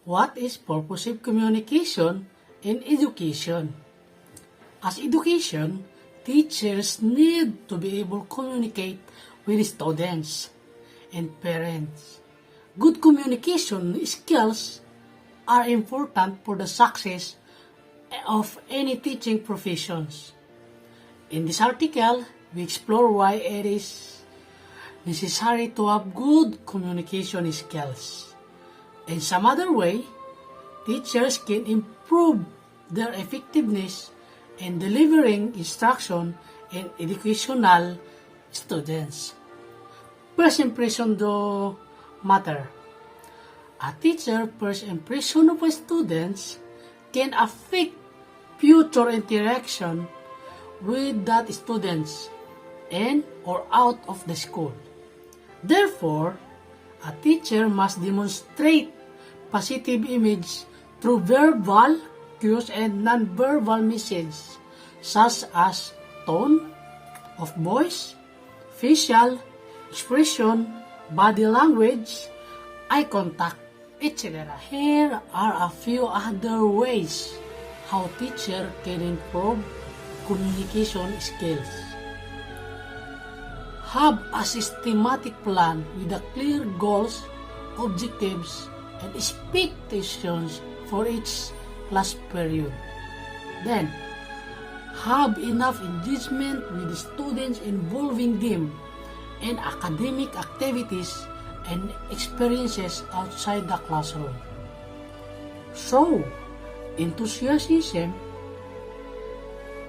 What is purposive communication in education? As education, teachers need to be able to communicate with students and parents. Good communication skills are important for the success of any teaching professions. In this article, we explore why it is necessary to have good communication skills. In some other way, teachers can improve their effectiveness in delivering instruction and educational students. First impression do matter. A teacher's first impression of students can affect future interaction with that students in or out of the school. Therefore, a teacher must demonstrate positive image through verbal cues and non-verbal messages such as tone of voice, facial expression, body language, eye contact, etc. Here are a few other ways how teacher can improve communication skills. Have a systematic plan with a clear goals, objectives, and expectations for each class period. Then, have enough engagement with the students involving them in academic activities and experiences outside the classroom. Show enthusiasm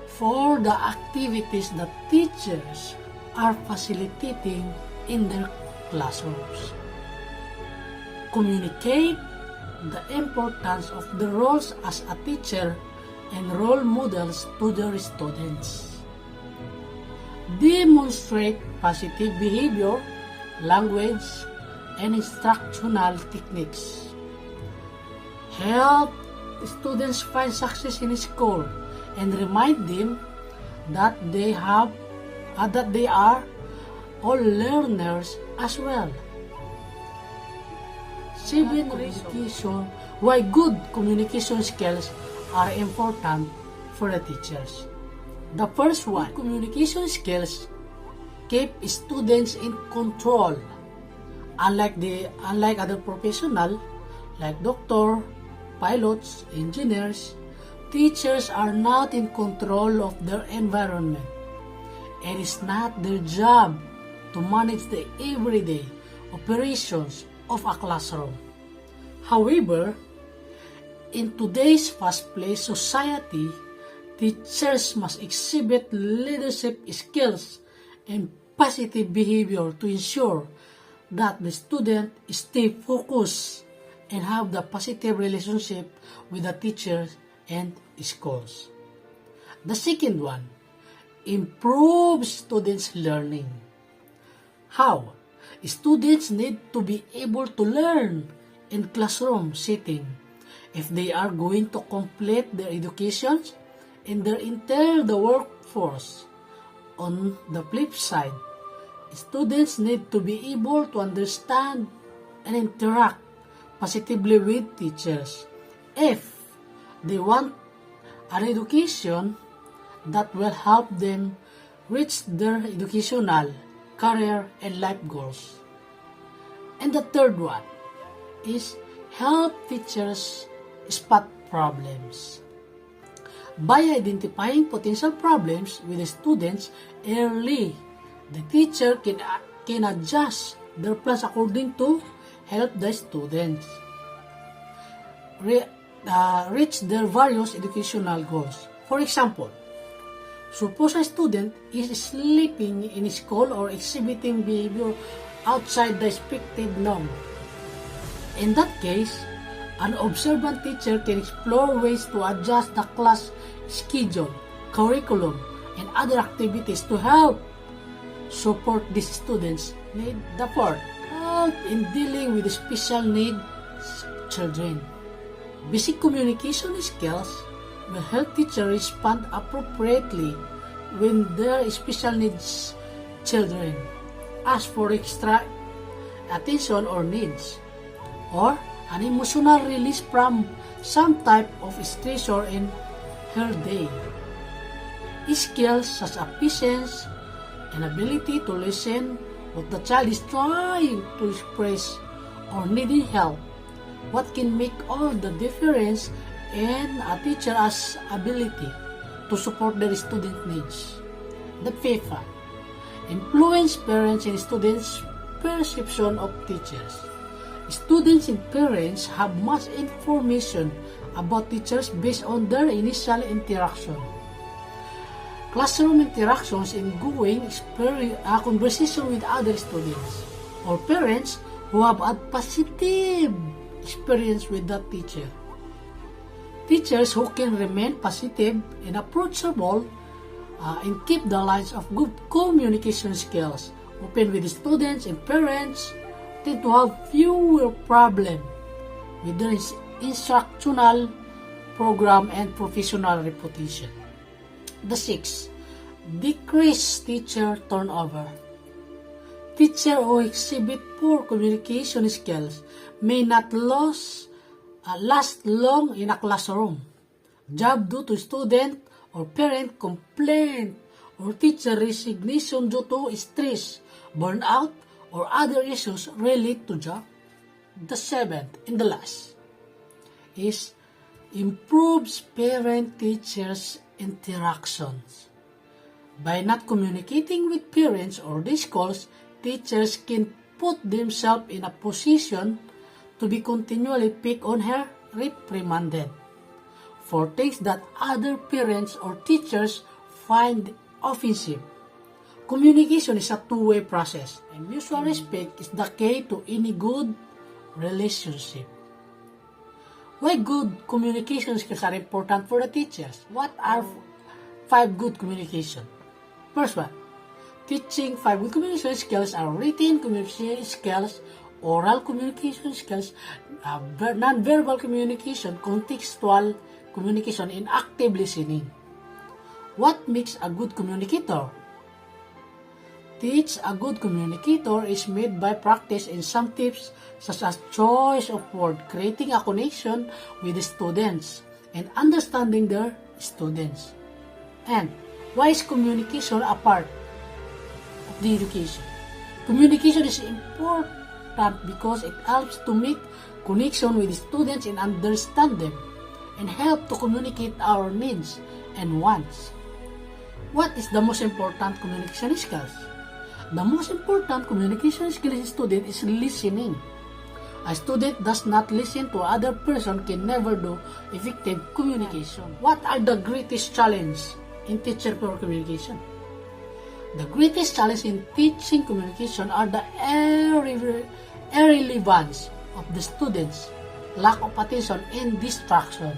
for the activities that teachers are facilitating in their classrooms. Communicate the importance of the roles as a teacher and role models to their students. Demonstrate positive behavior, language, and instructional techniques. Help students find success in school and remind them that they are all learners as well. 7 reason why good communication skills are important for the teachers. The first one, communication skills keep students in control. Unlike other professionals like doctor, pilots, engineers, teachers are not in control of their environment. It is not their job to manage the everyday operations of a classroom. However, in today's fast-paced society, teachers must exhibit leadership skills and positive behavior to ensure that the student stay focused and have the positive relationship with the teachers and schools. The second one, improve students' learning. How? Students need to be able to learn in classroom setting if they are going to complete their education and enter the workforce. On the flip side, students need to be able to understand and interact positively with teachers if they want an education that will help them reach their educational, career, and life goals. And the third one is help teachers spot problems. By identifying potential problems with the students early, the teacher can adjust their plans according to help the students reach their various educational goals. For example, suppose a student is sleeping in school or exhibiting behavior outside the expected norm. In that case, an observant teacher can explore ways to adjust the class schedule, curriculum, and other activities to help support these students' need. The fourth, help in dealing with special needs children. Basic communication skills will help teachers respond appropriately when their special needs children ask for extra attention or needs, or an emotional release from some type of stressor in her day. Skills such as patience and ability to listen what the child is trying to express or needing help. What can make all the difference in a teacher's ability to support their student needs. The fifth one, influence parents and students' perception of teachers. Students and parents have much information about teachers based on their initial interaction. Classroom interactions and a conversation with other students or parents who have a positive experience with that teacher. Teachers who can remain positive and approachable and keep the lines of good communication skills open with the students and parents tend to have fewer problems with their instructional program and professional reputation. The sixth, decrease teacher turnover. Teachers who exhibit poor communication skills may not last long in a classroom. Job due to student or parent complaint or teacher resignation due to stress, burnout, or other issues related to job. The seventh and the last is improves parent-teachers interactions. By not communicating with parents or the schools, teachers can put themselves in a position to be continually picked on or reprimanded for things that other parents or teachers find offensive. Communication is a two-way process, and mutual respect is the key to any good relationship. Why good communication skills are important for the teachers? What are 5 good communication? First one, teaching 5 good communication skills are written communication skills, oral communication skills, non-verbal communication, contextual communication, and active listening. What makes a good communicator? Teach a good communicator is made by practice and some tips such as choice of word, creating a connection with the students, and understanding their students. And why is communication a part of the education? Communication is important because it helps to make connection with the students and understand them, and help to communicate our needs and wants. What is the most important communication skills? The most important communication skill in student is listening. A student does not listen to other person can never do effective communication. What are the greatest challenges in teacher for communication? The greatest challenge in teaching communication are the irrelevance of the students, lack of attention, and distraction.